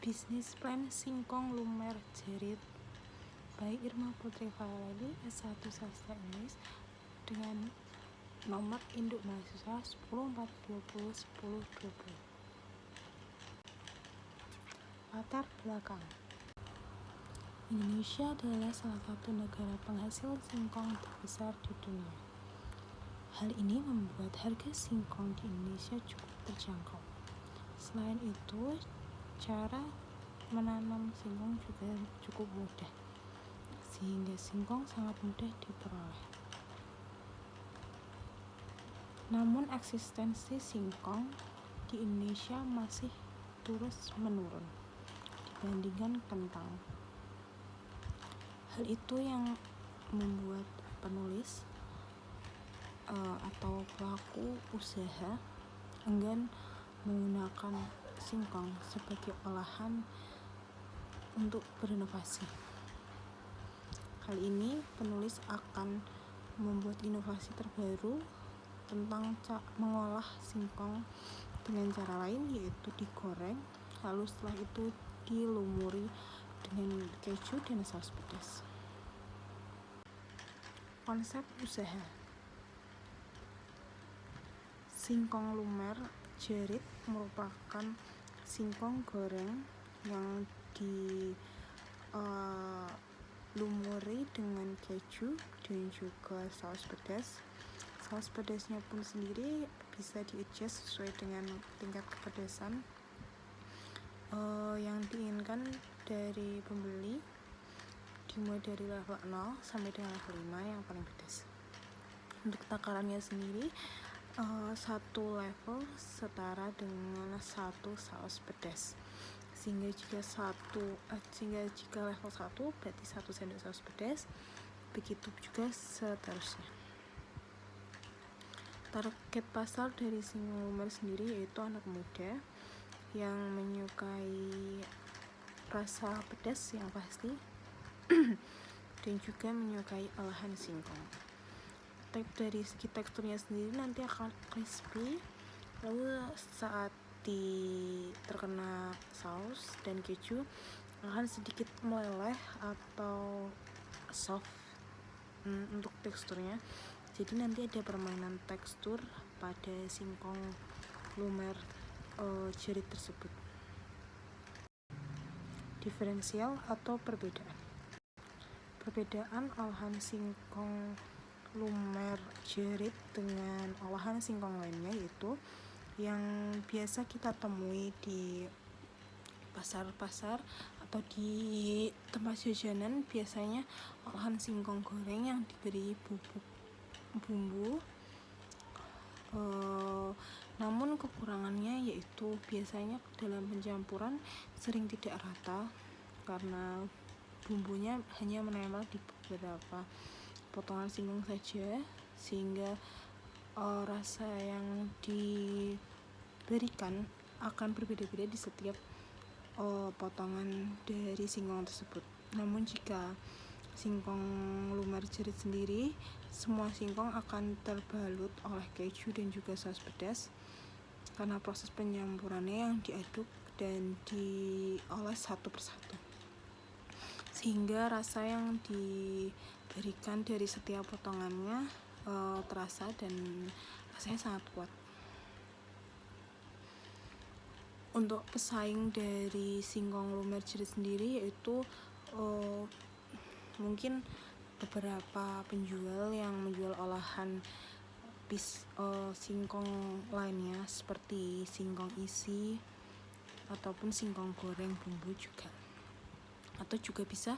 Bisnis Plan Singkong Lumer Jerit by Irma Putri Fahrali, S1 Sastra Inggris, dengan nomor induk mahasiswa 104201020. Latar belakang: Indonesia adalah salah satu negara penghasil singkong terbesar di dunia. Hal ini membuat harga singkong di Indonesia cukup terjangkau. Selain itu, cara menanam singkong juga cukup mudah, sehingga singkong sangat mudah diperoleh. Namun eksistensi singkong di Indonesia masih terus menurun dibandingkan kentang. Hal itu yang membuat penulis atau pelaku usaha enggan menggunakan singkong sebagai olahan untuk berinovasi. Kali ini penulis akan membuat inovasi terbaru tentang mengolah singkong dengan cara lain, yaitu digoreng, lalu setelah itu dilumuri dengan keju dan saus pedas. Konsep usaha: singkong lumer jerit merupakan singkong goreng yang dilumuri dengan keju dan juga saus pedas. Saus pedasnya pun sendiri bisa di-adjust sesuai dengan tingkat kepedasan yang diinginkan dari pembeli, dimulai dari level 0 sampai dengan level 5 yang paling pedas. Untuk takarannya sendiri, satu level setara dengan satu saus pedas, sehingga jika level 1 berarti 1 sendok saus pedas, begitu juga seterusnya. Target pasar dari singkong lumer sendiri yaitu anak muda yang menyukai rasa pedas yang pasti dan juga menyukai olahan singkong. Dari segi teksturnya sendiri nanti akan crispy, lalu saat terkena saus dan keju akan sedikit meleleh atau soft untuk teksturnya. Jadi nanti ada permainan tekstur pada singkong lumer jerit tersebut. Diferensial atau perbedaan olahan singkong lumer jerit dengan olahan singkong lainnya, yaitu yang biasa kita temui di pasar-pasar atau di tempat jajanan, biasanya olahan singkong goreng yang diberi bubuk bumbu, namun kekurangannya yaitu biasanya dalam pencampuran sering tidak rata karena bumbunya hanya menempel di beberapa potongan singkong saja, sehingga rasa yang diberikan akan berbeda-beda di setiap potongan dari singkong tersebut. Namun jika singkong lumer jerit sendiri, semua singkong akan terbalut oleh keju dan juga saus pedas karena proses penyampurannya yang diaduk dan dioles satu persatu, sehingga rasa yang diberikan dari setiap potongannya terasa dan rasanya sangat kuat. Untuk pesaing dari singkong lumer jerit sendiri yaitu mungkin beberapa penjual yang menjual olahan singkong lainnya seperti singkong isi ataupun singkong goreng bumbu juga, atau juga bisa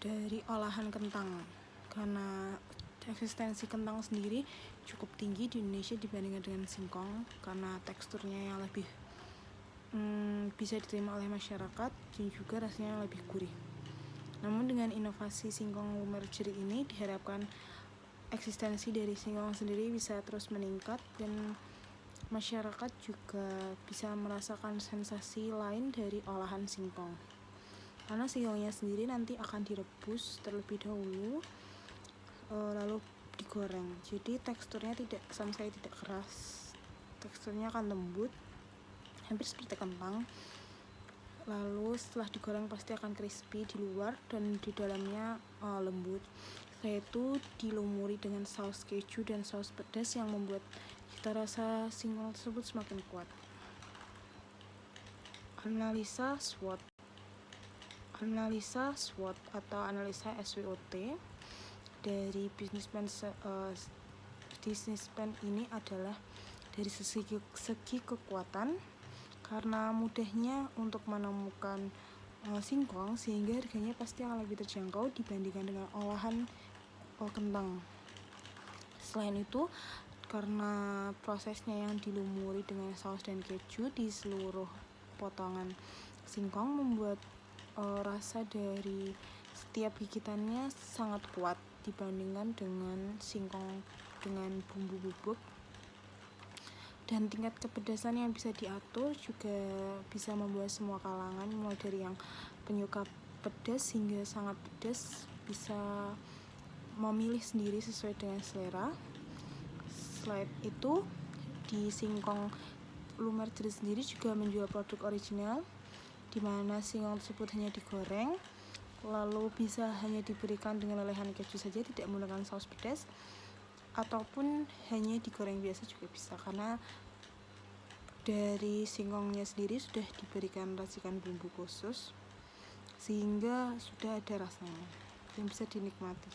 dari olahan kentang, karena eksistensi kentang sendiri cukup tinggi di Indonesia dibandingkan dengan singkong karena teksturnya yang lebih bisa diterima oleh masyarakat dan juga rasanya yang lebih gurih. Namun dengan inovasi singkong lumer jerit ini diharapkan eksistensi dari singkong sendiri bisa terus meningkat dan masyarakat juga bisa merasakan sensasi lain dari olahan singkong. Karena singkongnya sendiri nanti akan direbus terlebih dahulu, lalu digoreng. Jadi teksturnya sama sekali tidak keras, teksturnya akan lembut, hampir seperti kentang. Lalu itu setelah digoreng pasti akan crispy di luar dan di dalamnya lembut. Setelah itu dilumuri dengan saus keju dan saus pedas yang membuat cita rasa singkong tersebut semakin kuat. Analisa SWOT. Analisa SWOT atau analisa SWOT dari businessman ini adalah dari segi kekuatan, karena mudahnya untuk menemukan singkong sehingga harganya pasti akan lebih terjangkau dibandingkan dengan olahan kentang. Selain itu, karena prosesnya yang dilumuri dengan saus dan keju di seluruh potongan singkong membuat rasa dari setiap gigitannya sangat kuat dibandingkan dengan singkong dengan bumbu bubuk. Dan tingkat kepedasan yang bisa diatur juga bisa membuat semua kalangan, mulai dari yang penyuka pedas hingga sangat pedas, bisa memilih sendiri sesuai dengan selera. Selain itu, di singkong lumer jerit sendiri juga menjual produk original, di mana singkong tersebut hanya digoreng, lalu bisa hanya diberikan dengan lelehan keju saja, tidak menggunakan saus pedas, ataupun hanya digoreng biasa juga bisa, karena dari singkongnya sendiri sudah diberikan racikan bumbu khusus sehingga sudah ada rasanya yang bisa dinikmati.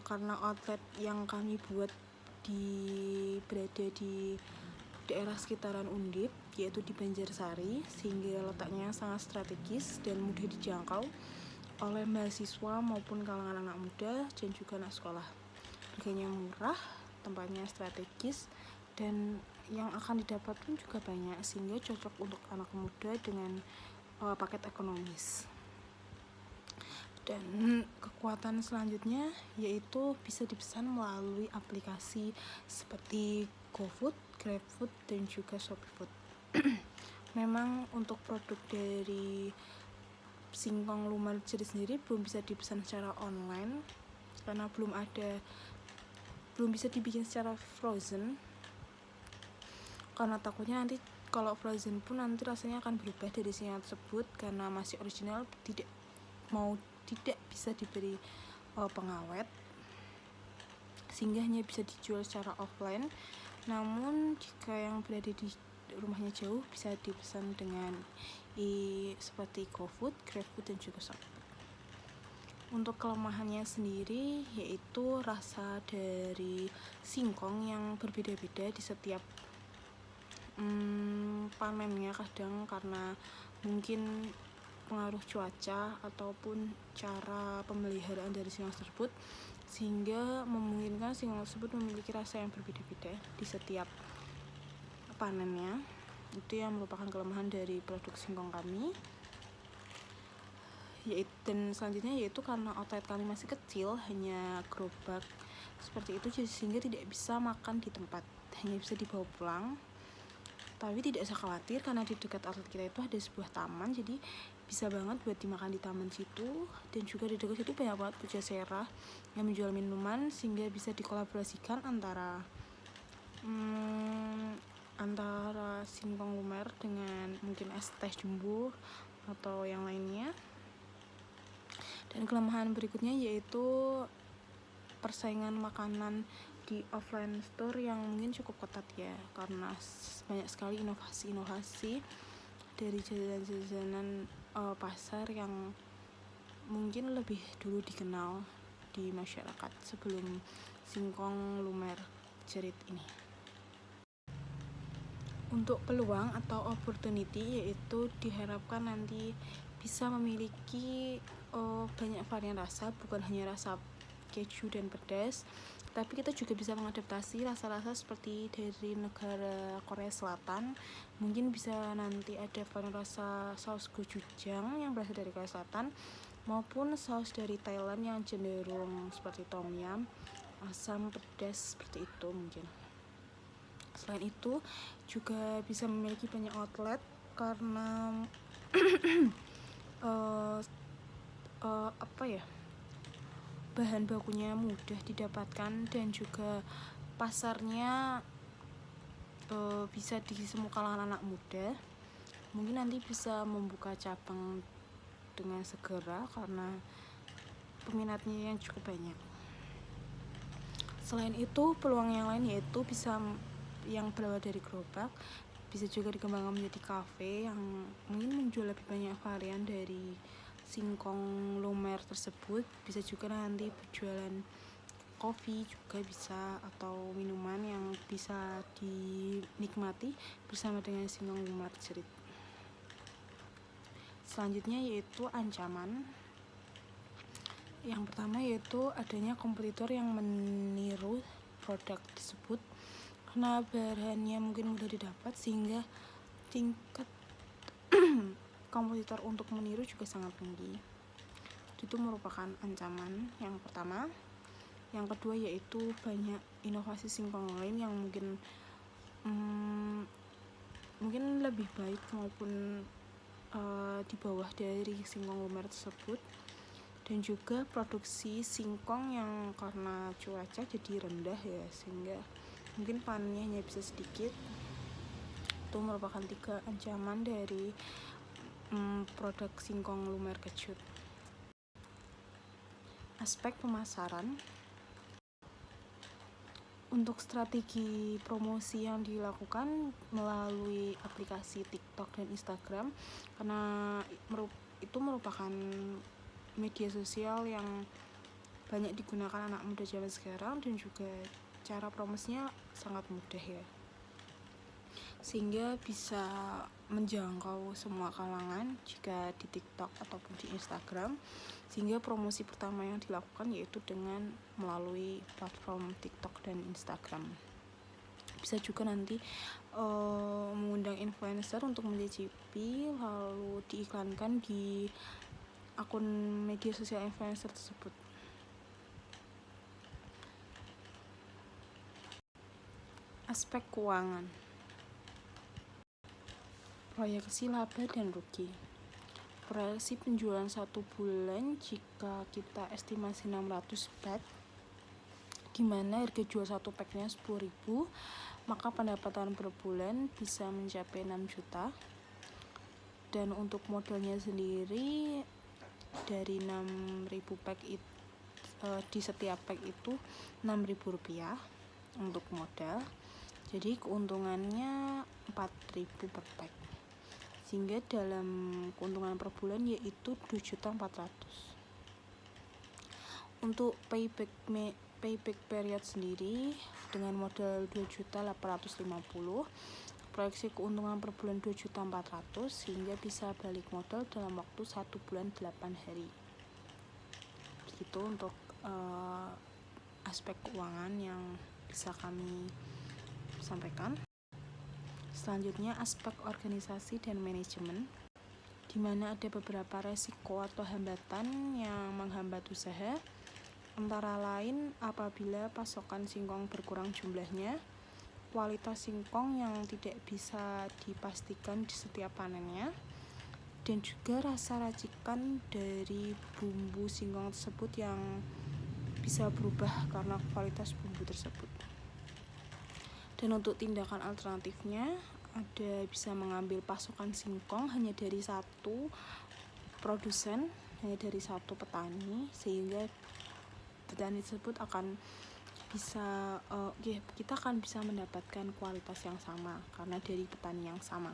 Karena outlet yang kami buat berada di daerah sekitaran Undip, yaitu di Banjarsari, sehingga letaknya sangat strategis dan mudah dijangkau oleh mahasiswa maupun kalangan anak muda dan juga anak sekolah. Harganya murah, tempatnya strategis, dan yang akan didapat pun juga banyak, sehingga cocok untuk anak muda dengan paket ekonomis. Dan kekuatan selanjutnya yaitu bisa dipesan melalui aplikasi seperti GoFood, GrabFood, dan juga ShopeeFood. Memang untuk produk dari singkong lumer jerit sendiri belum bisa dipesan secara online karena belum bisa dibikin secara frozen, karena takutnya nanti kalau frozen pun nanti rasanya akan berubah dari singkong tersebut, karena masih original tidak bisa diberi pengawet, sehingga hanya bisa dijual secara offline. Namun jika yang berada di rumahnya jauh bisa dipesan dengan seperti GoFood, GrabFood, dan juga ShopeeFood. Untuk kelemahannya sendiri yaitu rasa dari singkong yang berbeda-beda di setiap panennya, kadang karena mungkin pengaruh cuaca ataupun cara pemeliharaan dari singkong tersebut, sehingga memungkinkan singkong tersebut memiliki rasa yang berbeda-beda di setiap panennya. Itu yang merupakan kelemahan dari produk singkong kami. Dan selanjutnya yaitu karena outlet kami masih kecil, hanya gerobak seperti itu, sehingga tidak bisa makan di tempat, hanya bisa dibawa pulang. Tapi tidak usah khawatir, karena di dekat outlet kita itu ada sebuah taman, jadi bisa banget buat dimakan di taman situ. Dan juga di dekat situ banyak banget Pujasera yang menjual minuman, sehingga bisa dikolaborasikan antara singkong lumer dengan mungkin es teh jumbo atau yang lainnya. Dan kelemahan berikutnya yaitu persaingan makanan di offline store yang mungkin cukup ketat ya, karena banyak sekali inovasi dari jajanan pasar yang mungkin lebih dulu dikenal di masyarakat sebelum singkong lumer jerit ini. Untuk peluang atau opportunity yaitu diharapkan nanti bisa memiliki banyak varian rasa, bukan hanya rasa keju dan pedas, tapi kita juga bisa mengadaptasi rasa-rasa seperti dari negara Korea Selatan. Mungkin bisa nanti ada varian rasa saus gochujang yang berasal dari Korea Selatan, maupun saus dari Thailand yang cenderung seperti tom yum, asam pedas seperti itu mungkin. Selain itu juga bisa memiliki banyak outlet karena bahan bakunya mudah didapatkan dan juga pasarnya bisa di semua kalangan anak muda. mungkin nanti bisa membuka cabang dengan segera karena peminatnya yang cukup banyak. Selain itu, peluang yang lain yaitu bisa yang berawal dari gerobak, bisa juga dikembangkan menjadi kafe yang mungkin menjual lebih banyak varian dari singkong lumer tersebut. Bisa juga nanti berjualan kopi juga bisa, atau minuman yang bisa dinikmati bersama dengan singkong lumer jerit. Selanjutnya yaitu ancaman. Yang pertama yaitu adanya kompetitor yang meniru produk tersebut karena bahannya mungkin mudah didapat, sehingga tingkat kompetitor untuk meniru juga sangat tinggi. Itu merupakan ancaman yang pertama. Yang kedua yaitu banyak inovasi singkong lain yang mungkin lebih baik maupun di bawah dari singkong lumer tersebut. Dan juga produksi singkong yang karena cuaca jadi rendah ya, sehingga mungkin panennya hanya bisa sedikit. Itu merupakan 3 ancaman dari produk singkong lumer kecut. Aspek pemasaran. Untuk strategi promosi yang dilakukan melalui aplikasi TikTok dan Instagram, karena itu merupakan media sosial yang banyak digunakan anak muda zaman sekarang, dan juga cara promosinya sangat mudah ya, sehingga bisa menjangkau semua kalangan jika di TikTok ataupun di Instagram. Sehingga promosi pertama yang dilakukan yaitu dengan melalui platform TikTok dan Instagram. Bisa juga nanti mengundang influencer untuk mencicipi, lalu diiklankan di akun media sosial influencer tersebut. Aspek keuangan. Proyeksi laba dan rugi. Proyeksi penjualan 1 bulan jika kita estimasi 600 pack, di mana harga jual 1 packnya 10.000, maka pendapatan per bulan bisa mencapai 6 juta. Dan untuk modalnya sendiri dari 6.000 pack di setiap pack itu Rp6.000 untuk modal. Jadi keuntungannya 4.000 per pack, sehingga dalam keuntungan per bulan yaitu 2.400.000. Untuk payback period sendiri dengan modal 2.850.000, proyeksi keuntungan per bulan 2.400.000, sehingga bisa balik modal dalam waktu 1 bulan 8 hari. Begitu untuk aspek keuangan yang bisa kami sampaikan. Selanjutnya aspek organisasi dan manajemen, di mana ada beberapa resiko atau hambatan yang menghambat usaha, antara lain apabila pasokan singkong berkurang jumlahnya, kualitas singkong yang tidak bisa dipastikan di setiap panennya, dan juga rasa racikan dari bumbu singkong tersebut yang bisa berubah karena kualitas bumbu tersebut. Dan untuk tindakan alternatifnya, ada bisa mengambil pasokan singkong hanya dari satu produsen, hanya dari satu petani, sehingga petani tersebut akan bisa kita akan bisa mendapatkan kualitas yang sama karena dari petani yang sama.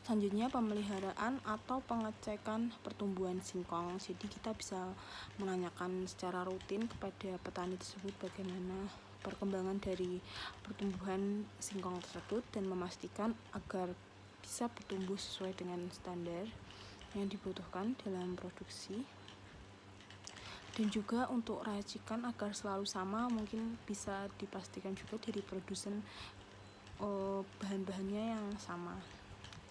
Selanjutnya pemeliharaan atau pengecekan pertumbuhan singkong. Jadi kita bisa menanyakan secara rutin kepada petani tersebut bagaimana perkembangan dari pertumbuhan singkong tersebut, dan memastikan agar bisa bertumbuh sesuai dengan standar yang dibutuhkan dalam produksi. Dan juga untuk racikan agar selalu sama, mungkin bisa dipastikan juga dari produsen bahan-bahannya yang sama,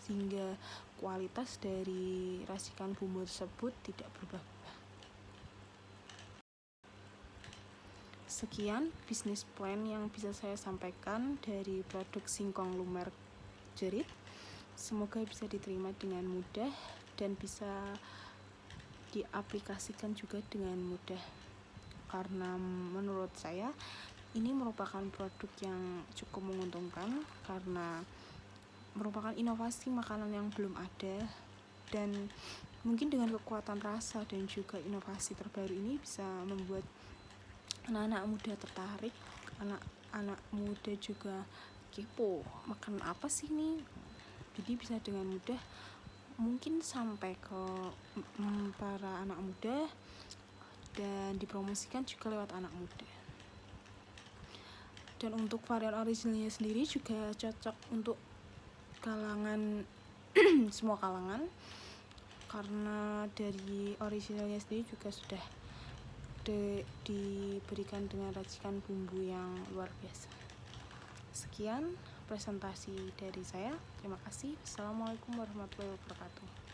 sehingga kualitas dari racikan bumbu tersebut tidak berubah-ubah. Sekian bisnis plan yang bisa saya sampaikan dari produk singkong lumer jerit. Semoga bisa diterima dengan mudah dan bisa diaplikasikan juga dengan mudah, karena menurut saya ini merupakan produk yang cukup menguntungkan karena merupakan inovasi makanan yang belum ada, dan mungkin dengan kekuatan rasa dan juga inovasi terbaru ini bisa membuat anak-anak muda tertarik, anak-anak muda juga kepo makan apa sih nih. Jadi bisa dengan mudah mungkin sampai ke para anak muda dan dipromosikan juga lewat anak muda. Dan untuk varian originalnya sendiri juga cocok untuk kalangan semua kalangan, karena dari originalnya sendiri juga sudah diberikan dengan racikan bumbu yang luar biasa. Sekian presentasi dari saya. Terima kasih. Assalamualaikum warahmatullahi wabarakatuh.